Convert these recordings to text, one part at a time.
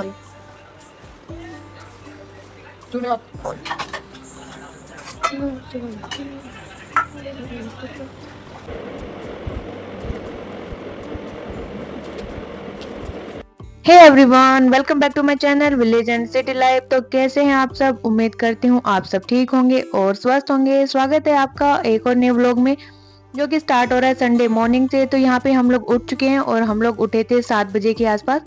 on. Do not on. Hey everyone, welcome back to my channel village and city life. तो कैसे हैं आप सब? उम्मीद करती हूँ आप सब ठीक होंगे और स्वस्थ होंगे। स्वागत है आपका एक और नए व्लॉग में, जो कि स्टार्ट हो रहा है संडे मॉर्निंग से। तो यहाँ पे हम लोग उठ चुके हैं और हम लोग उठे थे 7 बजे के आसपास।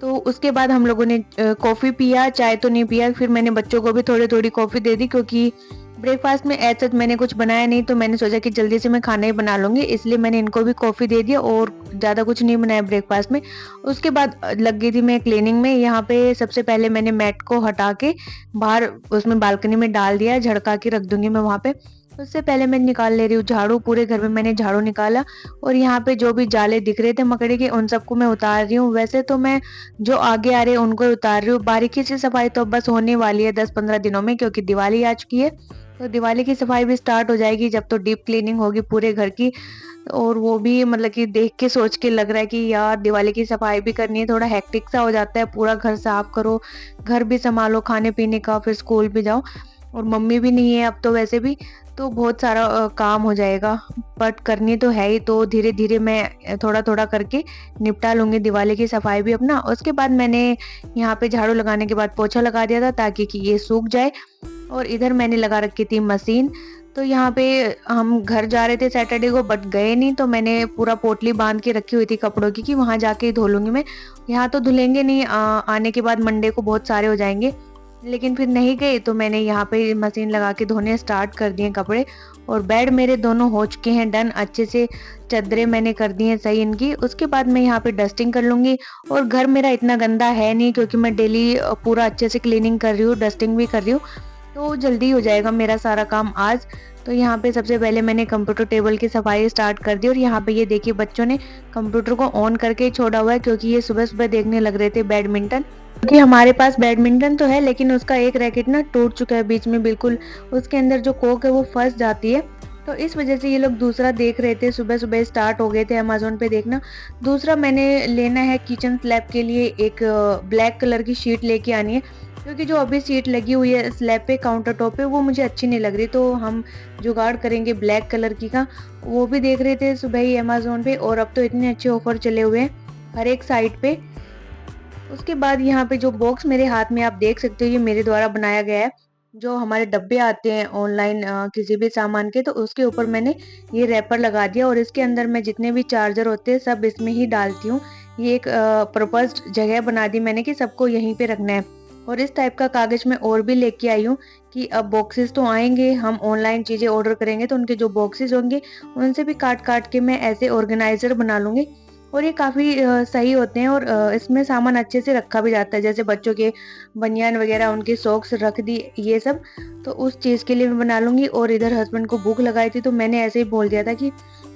तो उसके बाद हम लोगों ने कॉफ़ी पिया, चाय तो नहीं पिया। फिर मैंने बच्चों को भी थोड़ी थोड़ी कॉफ़ी दे दी, क्योंकि ब्रेकफास्ट में ऐसा मैंने कुछ बनाया नहीं। तो मैंने सोचा कि जल्दी से मैं खाना ही बना लूँगी, इसलिए मैंने इनको भी कॉफ़ी दे दिया और ज़्यादा कुछ नहीं बनाया ब्रेकफास्ट में। उसके बाद लग गई थी मैं क्लीनिंग में। यहाँ पे सबसे पहले मैंने मैट को हटा के बाहर उसमें बालकनी में डाल दिया, झड़का के रख दूंगी मैं वहाँ पे। उससे पहले मैं निकाल ले रही हूँ झाड़ू। पूरे घर में मैंने झाड़ू निकाला और यहाँ पे जो भी जाले दिख रहे थे मकड़ी के, उन सबको मैं उतार रही हूँ। वैसे तो मैं जो आगे आ रहे हैं उनको उतार रही हूँ। बारीकी से सफाई तो बस होने वाली है 10-15 दिनों में, क्योंकि दिवाली आ चुकी है। तो दिवाली की सफाई भी स्टार्ट हो जाएगी जब तो डीप क्लीनिंग होगी पूरे घर की। और वो भी मतलब कि देख के सोच के लग रहा है कि यार दिवाली की सफाई भी करनी है। थोड़ा हेक्टिक सा हो जाता है, पूरा घर साफ करो, घर भी संभालो, खाने पीने का, फिर स्कूल भी जाओ। और मम्मी भी नहीं है अब तो वैसे भी, तो बहुत सारा काम हो जाएगा। बट करनी तो है ही, तो धीरे धीरे मैं थोड़ा थोड़ा करके निपटा लूंगी दिवाली की सफाई भी अपना। उसके बाद मैंने यहाँ पे झाड़ू लगाने के बाद पोछा लगा दिया था, ताकि कि ये सूख जाए। और इधर मैंने लगा रखी थी मशीन। तो यहाँ पे हम घर जा रहे थे सैटरडे को, बट गए नहीं। तो मैंने पूरा पोटली बांध के रखी हुई थी कपड़ों की, कि वहां जाके ही धो लूंगी मैं। यहाँ तो धुलेंगे नहीं, आने के बाद मंडे को बहुत सारे हो जाएंगे। लेकिन फिर नहीं गए, तो मैंने यहाँ पे मशीन लगा के धोने स्टार्ट कर दिए कपड़े। और बेड मेरे दोनों हो चुके हैं डन अच्छे से। चादरें मैंने कर दी हैं सही इनकी। उसके बाद मैं यहाँ पे डस्टिंग कर लूंगी। और घर मेरा इतना गंदा है नहीं, क्योंकि मैं डेली पूरा अच्छे से क्लीनिंग कर रही हूँ, डस्टिंग भी कर रही हूँ। तो जल्दी हो जाएगा मेरा सारा काम आज। तो यहाँ पे सबसे पहले मैंने कंप्यूटर टेबल की सफाई स्टार्ट कर दी। और यहाँ पे ये देखिए बच्चों ने कंप्यूटर को ऑन करके छोड़ा हुआ है, क्योंकि ये सुबह सुबह देखने लग रहे थे बैडमिंटन। क्योंकि हमारे पास बैडमिंटन तो है, लेकिन उसका एक रैकेट ना टूट चुका है बीच में बिल्कुल। उसके अंदर जो कोक है वो फंस जाती है। तो इस वजह से ये लोग दूसरा देख रहे थे। सुबह सुबह स्टार्ट हो गए थे अमेजोन पे देखना। दूसरा मैंने लेना है किचन स्लैब के लिए, एक ब्लैक कलर की शीट लेके आनी है। क्योंकि जो अभी सीट लगी हुई है स्लैब पे काउंटर टॉप पे, वो मुझे अच्छी नहीं लग रही। तो हम जुगाड़ करेंगे ब्लैक कलर की का। वो भी देख रहे थे सुबह ही अमेजोन पे, और अब तो इतने अच्छे ऑफर चले हुए हैं हर एक साइट पे। उसके बाद यहाँ पे जो बॉक्स मेरे हाथ में आप देख सकते हो, ये मेरे द्वारा बनाया गया है। जो हमारे डब्बे आते हैं ऑनलाइन किसी भी सामान के, तो उसके ऊपर मैंने ये रैपर लगा दिया। और इसके अंदर मैं जितने भी चार्जर होते हैं सब इसमें ही डालती हूँ। ये एक प्रपोज्ड जगह बना दी मैंने कि सबको यहीं पे रखना है। और इस टाइप का कागज मैं और भी लेके आई हूँ, कि अब बॉक्सेस तो आएंगे, हम ऑनलाइन चीजें ऑर्डर करेंगे तो उनके जो बॉक्सेस होंगे उनसे भी काट काट के मैं ऐसे ऑर्गेनाइजर बना लूंगी। और ये काफी सही होते हैं। और इसमें सामान अच्छे से रखा भी जाता है, जैसे बच्चों के बनियान वगैरह, उनके सॉक्स रख दी, ये सब। तो उस चीज के लिए मैं बना लूंगी। और इधर हस्बैंड को भूख लगाई थी, तो मैंने ऐसे ही बोल दिया था कि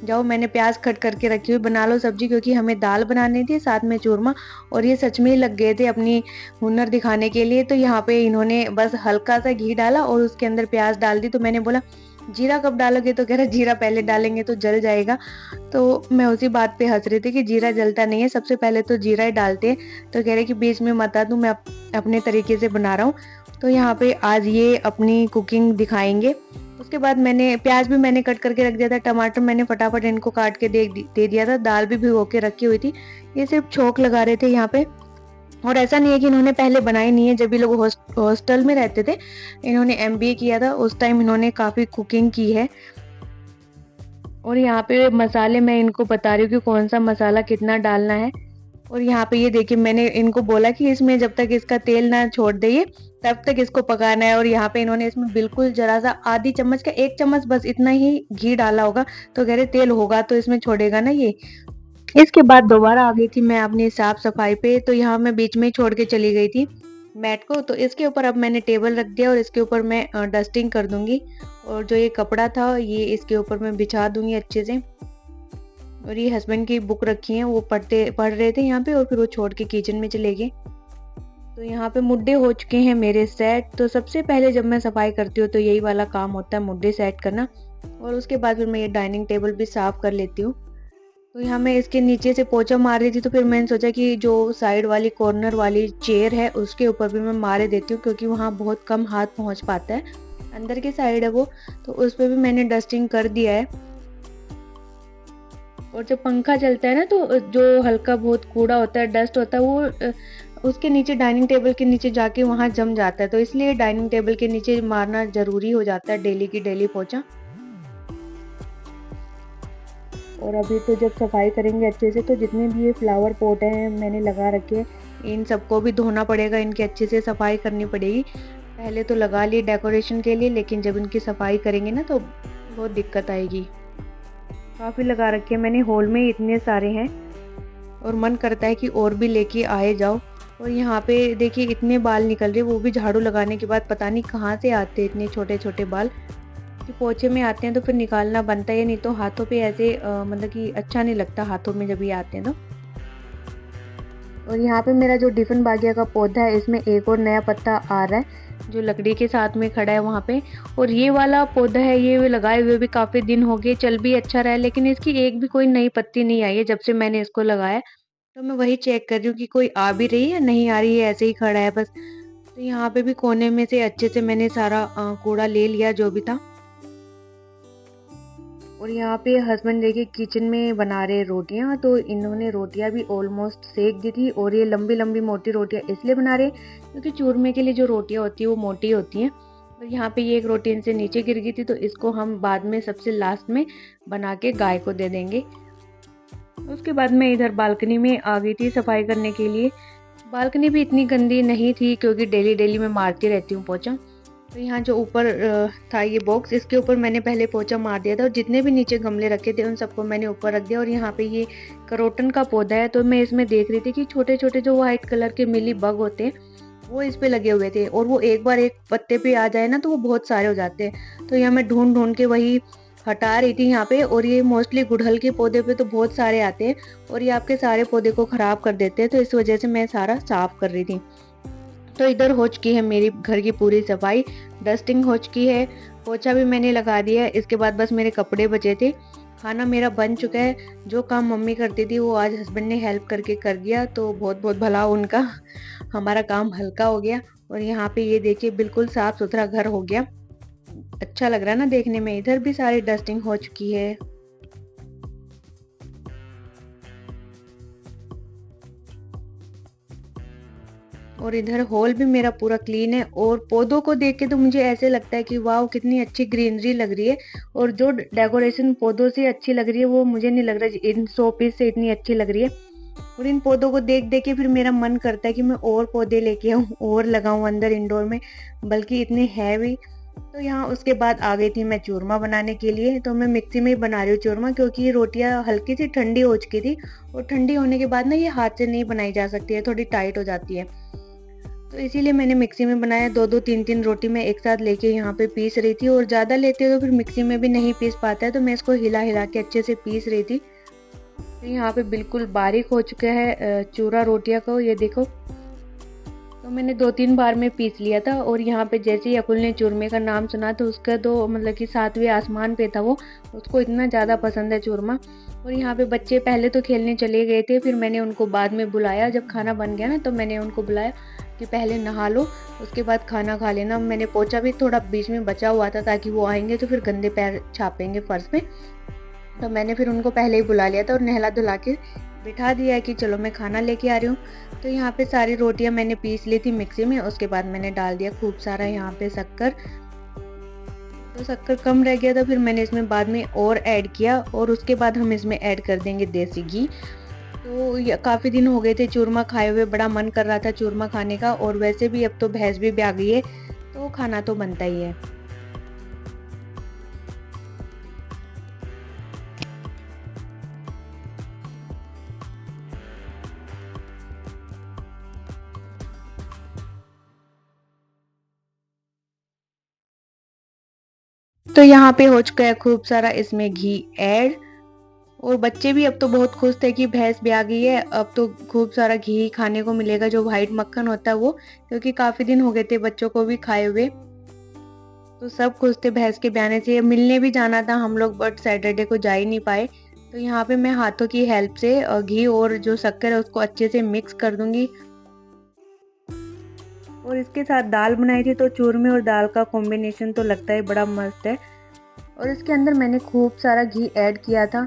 जाओ, मैंने प्याज कट करके रखी हुई, बना लो सब्जी, क्योंकि हमें दाल बनानी थी साथ में चूरमा। और ये सच में ही लग गए थे अपनी हुनर दिखाने के लिए। तो यहाँ पे इन्होंने बस हल्का सा घी डाला और उसके अंदर प्याज डाल दी। तो मैंने बोला जीरा कब डालोगे? तो कह रहा जीरा पहले डालेंगे तो जल जाएगा। तो मैं उसी बात पे हंस रही थी कि जीरा जलता नहीं है, सबसे पहले तो जीरा ही डालते हैं। तो कह रहे कि बीच में मत आ तू, मैं अपने तरीके से बना रहा हूँ। तो यहाँ पे आज ये अपनी कुकिंग दिखाएंगे। उसके बाद मैंने प्याज भी मैंने कट करके रख दिया था, टमाटर मैंने फटाफट इनको काट के दे दिया था, दाल भी भिगो के रखी हुई थी। ये सिर्फ छोंक लगा रहे थे यहाँ पे। और ऐसा नहीं है कि इन्होंने पहले बनाई नहीं है, जब ये लोग हॉस्टल में रहते थे, इन्होंने एमबीए किया था, उस टाइम इन्होंने काफी कुकिंग की है। और यहाँ पे मसाले मैं इनको बता रही हूँ कि कौन सा मसाला कितना डालना है। और यहाँ पे ये देखिए मैंने इनको बोला कि इसमें जब तक इसका तेल ना छोड़ दे तब तक इसको पकाना है। और यहाँ पे इन्होंने इसमें बिल्कुल जरा सा आधी चम्मच का 1 चम्मच बस इतना ही घी डाला होगा। तो कह रहे तेल होगा तो इसमें छोड़ेगा ना ये। इसके बाद दोबारा आ गई थी मैं अपनी साफ सफाई पे। तो यहाँ मैं बीच में ही छोड़ के चली गई थी मैट को। तो इसके ऊपर अब मैंने टेबल रख दिया और इसके ऊपर मैं डस्टिंग कर दूंगी। और जो ये कपड़ा था ये इसके ऊपर मैं बिछा दूंगी अच्छे से। और ये हस्बैंड की बुक रखी है, वो पढ़ रहे थे यहाँ पे, और फिर वो छोड़ के किचन में चले गए। तो यहाँ पे मुड्डे हो चुके हैं मेरे सेट। तो सबसे पहले जब मैं सफाई करती हूँ तो यही वाला काम होता है, मुड्डे सेट करना। और उसके बाद फिर मैं ये डाइनिंग टेबल भी साफ कर लेती हूँ। तो यहाँ मैं इसके नीचे से पोंछा मार रही थी, तो फिर मैंने सोचा कि जो साइड वाली कॉर्नर वाली चेयर है उसके ऊपर भी मैं मार देती हूँ, क्योंकि वहाँ बहुत कम हाथ पहुँच पाता है, अंदर की साइड है वो, तो उस पे भी मैंने डस्टिंग कर दिया है। और जब पंखा चलता है ना, तो जो हल्का बहुत कूड़ा होता है, डस्ट होता है, वो उसके नीचे डाइनिंग टेबल के नीचे जाके वहाँ जम जाता है, तो इसलिए डाइनिंग टेबल के नीचे मारना ज़रूरी हो जाता है डेली की डेली पोंछा। और अभी तो जब सफाई करेंगे अच्छे से, तो जितने भी ये फ्लावर पॉट हैं मैंने लगा रखे हैं, इन सबको भी धोना पड़ेगा, इनकी अच्छे से सफाई करनी पड़ेगी। पहले तो लगा लिए डेकोरेशन के लिए, लेकिन जब इनकी सफाई करेंगे ना तो बहुत दिक्कत आएगी। काफ़ी लगा रखे हैं मैंने, हॉल में इतने सारे हैं और मन करता है कि और भी लेके आए जाओ। और यहाँ पे देखिए इतने बाल निकल रहे, वो भी झाड़ू लगाने के बाद पता नहीं कहाँ से आते हैं इतने छोटे छोटे बाल, कि पोछे में आते हैं तो फिर निकालना बनता है, नहीं तो हाथों पे ऐसे मतलब कि अच्छा नहीं लगता हाथों में जब ये आते हैं तो। और यहाँ पे मेरा जो डिफन बागिया का पौधा है, इसमें एक और नया पत्ता आ रहा है जो लकड़ी के साथ में खड़ा है वहाँ पे। और ये वाला पौधा है, ये लगाए हुए भी काफ़ी दिन हो गए, चल भी अच्छा रहा है, लेकिन इसकी एक भी कोई नई पत्ती नहीं आई है जब से मैंने इसको लगाया। तो मैं वही चेक कर रही हूँ कि कोई आ भी रही है, नहीं आ रही है, ऐसे ही खड़ा है बस। तो यहाँ पे भी कोने में से अच्छे से मैंने सारा कूड़ा ले लिया जो भी था। और यहाँ पे हस्बैंड देखिए किचन में बना रहे रोटियाँ, तो इन्होंने रोटियाँ भी ऑलमोस्ट सेक दी थी। और ये लंबी लंबी मोटी रोटियाँ इसलिए बना रहे क्योंकि चूरमे के लिए जो रोटियाँ होती है वो मोटी होती हैं। तो यहाँ पे ये एक रोटी इनसे नीचे गिर गई थी, तो इसको हम बाद में सबसे लास्ट में बना के गाय को दे देंगे। उसके बाद मैं इधर बालकनी में आ गई थी सफाई करने के लिए। बालकनी भी इतनी गंदी नहीं थी, क्योंकि डेली डेली मैं मारती रहती हूँ पोंछा। तो यहाँ जो ऊपर था ये बॉक्स, इसके ऊपर मैंने पहले पोंछा मार दिया था, और जितने भी नीचे गमले रखे थे उन सबको मैंने ऊपर रख दिया। और यहाँ पे ये करोटन का पौधा है, तो मैं इसमें देख रही थी कि छोटे छोटे जो व्हाइट कलर के मिली बग होते हैं वो इस पे लगे हुए थे, और वो एक बार एक पत्ते पे आ जाए ना तो वो बहुत सारे हो जाते हैं। तो यहाँ मैं ढूंढ ढूंढ के वही हटा रही थी यहाँ पे। और ये मोस्टली गुड़हल के पौधे पे तो बहुत सारे आते हैं, और ये आपके सारे पौधे को खराब कर देते हैं, तो इस वजह से मैं सारा साफ कर रही थी। तो इधर हो चुकी है मेरी घर की पूरी सफाई, डस्टिंग हो चुकी है, पोछा भी मैंने लगा दिया है। इसके बाद बस मेरे कपड़े बचे थे। खाना मेरा बन चुका है, जो काम मम्मी करती थी वो आज हस्बैंड ने हेल्प करके कर दिया, तो बहुत बहुत भला उनका, हमारा काम हल्का हो गया। और यहाँ पे ये देखिए बिल्कुल साफ सुथरा घर हो गया, अच्छा लग रहा है ना देखने में। इधर भी सारी डस्टिंग हो चुकी है। और इधर हॉल भी मेरा पूरा क्लीन है। और पौधों को देख के तो मुझे ऐसे लगता है कि वाह कितनी अच्छी ग्रीनरी लग रही है। और जो डेकोरेशन पौधों से अच्छी लग रही है वो मुझे नहीं लग रहा इन शो पीस से इतनी अच्छी लग रही है। और इन पौधों को देख देख के फिर मेरा मन करता है कि मैं और पौधे लेके आऊँ और लगाऊं अंदर इंडोर में, बल्कि इतने है भी। तो यहाँ उसके बाद आ गई थी मैं चूरमा बनाने के लिए। तो मैं मिक्सी में ही बना रही हूँ चूरमा, क्योंकि ये रोटियाँ हल्की सी ठंडी हो चुकी थी, और ठंडी होने के बाद ना ये हाथ से नहीं बनाई जा सकती है, थोड़ी टाइट हो जाती है। तो इसीलिए मैंने मिक्सी में बनाया। दो दो तीन तीन रोटी मैं एक साथ लेके यहाँ पे पीस रही थी, और ज़्यादा लेते हो तो फिर मिक्सी में भी नहीं पीस पाता है, तो मैं इसको हिला हिला के अच्छे से पीस रही थी। तो यहाँ पे बिल्कुल बारीक हो चुका है चूरा रोटियां को, ये देखो। तो मैंने 2-3 बार में पीस लिया था। और यहाँ पे जैसे ही अकुल ने चूरमे का नाम सुना, तो उसका तो मतलब कि 7वें आसमान पे था वो, उसको इतना ज़्यादा पसंद है चूरमा। और यहाँ पे बच्चे पहले तो खेलने चले गए थे, फिर मैंने उनको बाद में बुलाया, जब खाना बन गया ना तो मैंने उनको बुलाया कि पहले नहा लो, उसके बाद खाना खा लेना। मैंने पोछा भी थोड़ा बीच में बचा हुआ था, ताकि वो आएंगे तो फिर गंदे पैर छापेंगे फर्श में। तो मैंने फिर उनको पहले ही बुला लिया था और नहला धुला के बिठा दिया है कि चलो मैं खाना लेके आ रही हूँ। तो यहाँ पे सारी रोटियाँ मैंने पीस ली थी मिक्सी में। उसके बाद मैंने डाल दिया खूब सारा यहाँ पे शक्कर। तो शक्कर कम रह गया था, फिर मैंने इसमें बाद में और ऐड किया। और उसके बाद हम इसमें ऐड कर देंगे देसी घी। तो काफ़ी दिन हो गए थे चूरमा खाए हुए, बड़ा मन कर रहा था चूरमा खाने का। और वैसे भी अब तो भैंस भी ब्याह गई है, तो खाना तो बनता ही है। तो यहाँ पे हो चुका है खूब सारा इसमें घी ऐड। और बच्चे भी अब तो बहुत खुश थे कि भैंस भी आ गई है, अब तो खूब सारा घी खाने को मिलेगा, जो व्हाइट मक्खन होता है वो, क्योंकि काफी दिन हो गए थे बच्चों को भी खाए हुए। तो सब खुश थे भैंस के ब्याने से। मिलने भी जाना था हम लोग, बट सैटरडे को जा ही नहीं पाए। तो यहाँ पे मैं हाथों की हेल्प से घी और जो शक्कर है उसको अच्छे से मिक्स कर दूंगी। और इसके साथ दाल बनाई थी, तो चूरमे और दाल का कॉम्बिनेशन तो लगता है बड़ा मस्त है। और इसके अंदर मैंने खूब सारा घी ऐड किया था।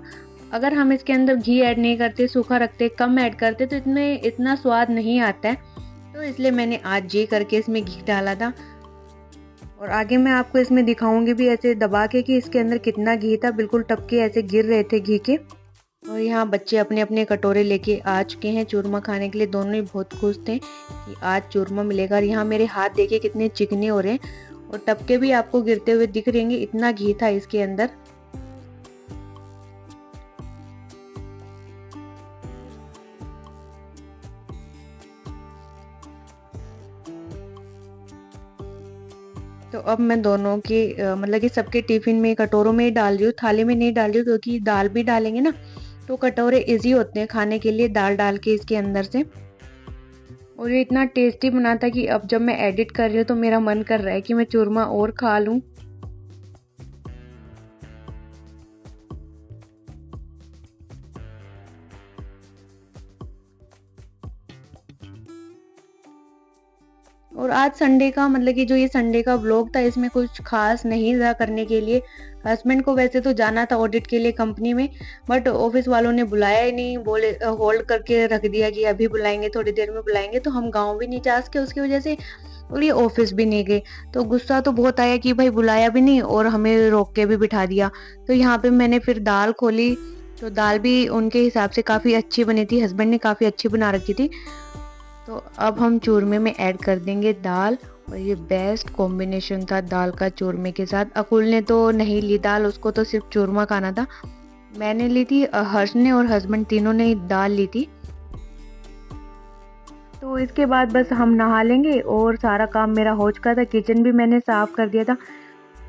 अगर हम इसके अंदर घी ऐड नहीं करते, सूखा रखते, कम ऐड करते, तो इसमें इतना स्वाद नहीं आता है। तो इसलिए मैंने आज जी करके इसमें घी डाला था। और आगे मैं आपको इसमें दिखाऊंगी भी ऐसे दबा के कि इसके अंदर कितना घी था। बिल्कुल टपके ऐसे गिर रहे थे घी के। और यहाँ बच्चे अपने अपने कटोरे लेके आ चुके हैं चूरमा खाने के लिए। दोनों ही बहुत खुश थे कि आज चूरमा मिलेगा। और यहाँ मेरे हाथ देखिए कितने चिकने हो रहे हैं और टपके भी आपको गिरते हुए दिख रहेंगे, इतना घी था इसके अंदर। तो अब मैं दोनों के मतलब कि सबके टिफिन में, कटोरों में ही डाल रही हूँ, थाली में नहीं डाल रही हूँ, क्योंकि दाल भी डालेंगे ना तो कटोरे इजी होते हैं खाने के लिए दाल डाल के इसके अंदर से। और ये इतना टेस्टी बना था कि अब जब मैं एडिट कर रही हूँ तो मेरा मन कर रहा है कि मैं चूरमा और खा लूँ। और आज संडे का मतलब कि जो ये संडे का व्लॉग था, इसमें कुछ खास नहीं था करने के लिए। हस्बैंड को वैसे तो जाना था ऑडिट के लिए कंपनी में, बट ऑफिस वालों ने बुलाया ही नहीं, बोले होल्ड करके रख दिया कि अभी बुलाएंगे, थोड़ी देर में बुलाएंगे। तो हम गाँव भी नहीं जा सके उसकी वजह से, और ये ऑफिस भी नहीं गए। तो गुस्सा तो बहुत आया कि भाई बुलाया भी नहीं और हमें रोक के भी बिठा दिया। तो यहाँ पे मैंने फिर दाल खोली, तो दाल भी उनके हिसाब से काफ़ी अच्छी बनी थी, हस्बैंड ने काफ़ी अच्छी बना रखी थी। तो अब हम चूरमे में ऐड कर देंगे दाल। और ये बेस्ट कॉम्बिनेशन था दाल का चूरमे के साथ। अकुल ने तो नहीं ली दाल, उसको तो सिर्फ चूरमा खाना था। मैंने ली थी, हर्ष ने और हस्बैंड तीनों ने दाल ली थी। तो इसके बाद बस हम नहा लेंगे और सारा काम मेरा हो चुका था। किचन भी मैंने साफ़ कर दिया था।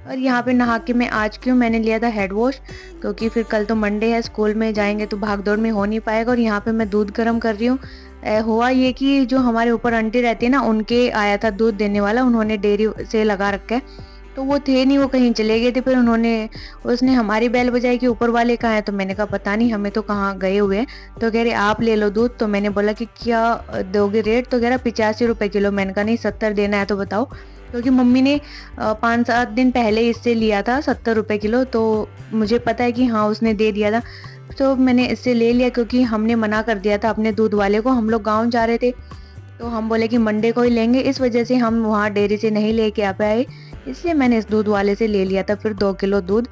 और यहाँ पे नहा के मैं आ चुकी हूँ। मैंने लिया था हेड वॉश, क्योंकि फिर कल तो मंडे है, स्कूल में जाएंगे तो भाग दौड़ में हो नहीं पाएगा। और यहाँ पे मैं दूध गर्म कर रही हूँ। हुआ ये कि जो हमारे ऊपर आंटी रहती है ना, उनके आया था दूध देने वाला, उन्होंने डेयरी से लगा रखा है। तो वो थे नहीं, वो कहीं चले गए थे। फिर उसने हमारी बेल बजाई कि ऊपर वाले कहाँ हैं। तो मैंने कहा पता नहीं, हमें तो कहाँ गए हुए हैं। तो कह रहे आप ले लो दूध। तो मैंने बोला कि क्या दोगे रेट। तो कह रहा 85 रुपये किलो। मैंने कहा नहीं 70 देना है तो बताओ, क्योंकि मम्मी ने 5-7 दिन पहले इससे लिया था 70 रुपये किलो। तो मुझे पता है कि हाँ उसने दे दिया था। तो मैंने इससे ले लिया, क्योंकि हमने मना कर दिया था अपने दूध वाले को। हम लोग गाँव जा रहे थे, तो हम बोले कि मंडे को ही लेंगे, इस वजह से हम वहाँ डेयरी से नहीं लेके आ पाए। इसलिए मैंने इस दूध वाले से ले लिया था फिर 2 किलो दूध।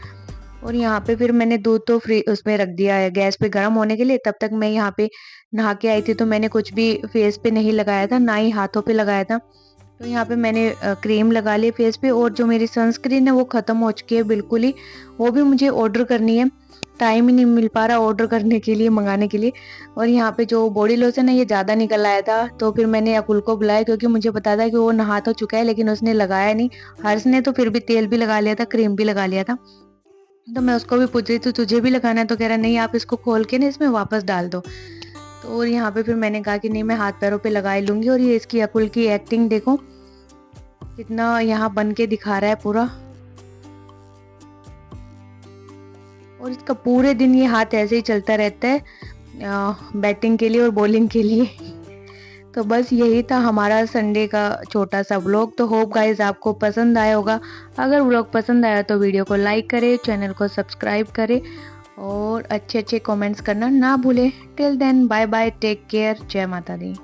और यहाँ पे फिर मैंने दूध तो फ्री उसमें रख दिया है गैस पे गर्म होने के लिए। तब तक मैं यहाँ पे नहा के आई थी, तो मैंने कुछ भी फेस पे नहीं लगाया था, ना ही हाथों पे लगाया था। तो यहाँ पे मैंने क्रीम लगा ली फेस पे। और जो मेरी सनस्क्रीन है वो ख़त्म हो चुकी है बिल्कुल ही। वो भी मुझे ऑर्डर करनी है, टाइम ही नहीं मिल पा रहा ऑर्डर करने के लिए, मंगाने के लिए। और यहाँ पे जो बॉडी लोशन है ये ज़्यादा निकल आया था, तो फिर मैंने अकुल को बुलाया, क्योंकि मुझे पता था कि वो नहा तो चुका है लेकिन उसने लगाया नहीं। हर्ष ने तो फिर भी तेल भी लगा लिया था, क्रीम भी लगा लिया था। तो मैं उसको भी पूछ रही थी तुझे भी लगाना है। तो कह रहा नहीं, आप इसको खोल के ना इसमें वापस डाल दो। तो और यहाँ पे फिर मैंने कहा कि नहीं, मैं हाथ पैरों पे लगा ही लूंगी। और ये इसकी अकुल की एक्टिंग देखो, कितना यहाँ बन के दिखा रहा है पूरा। और इसका पूरे दिन ये हाथ ऐसे ही चलता रहता है बैटिंग के लिए और बॉलिंग के लिए। तो बस यही था हमारा संडे का छोटा सा व्लॉग। तो होप गाइस आपको पसंद आया होगा। अगर व्लॉग पसंद आया तो वीडियो को लाइक करें, चैनल को सब्सक्राइब करें और अच्छे अच्छे कमेंट्स करना ना भूलें। Till then bye bye, take care, जय माता दी।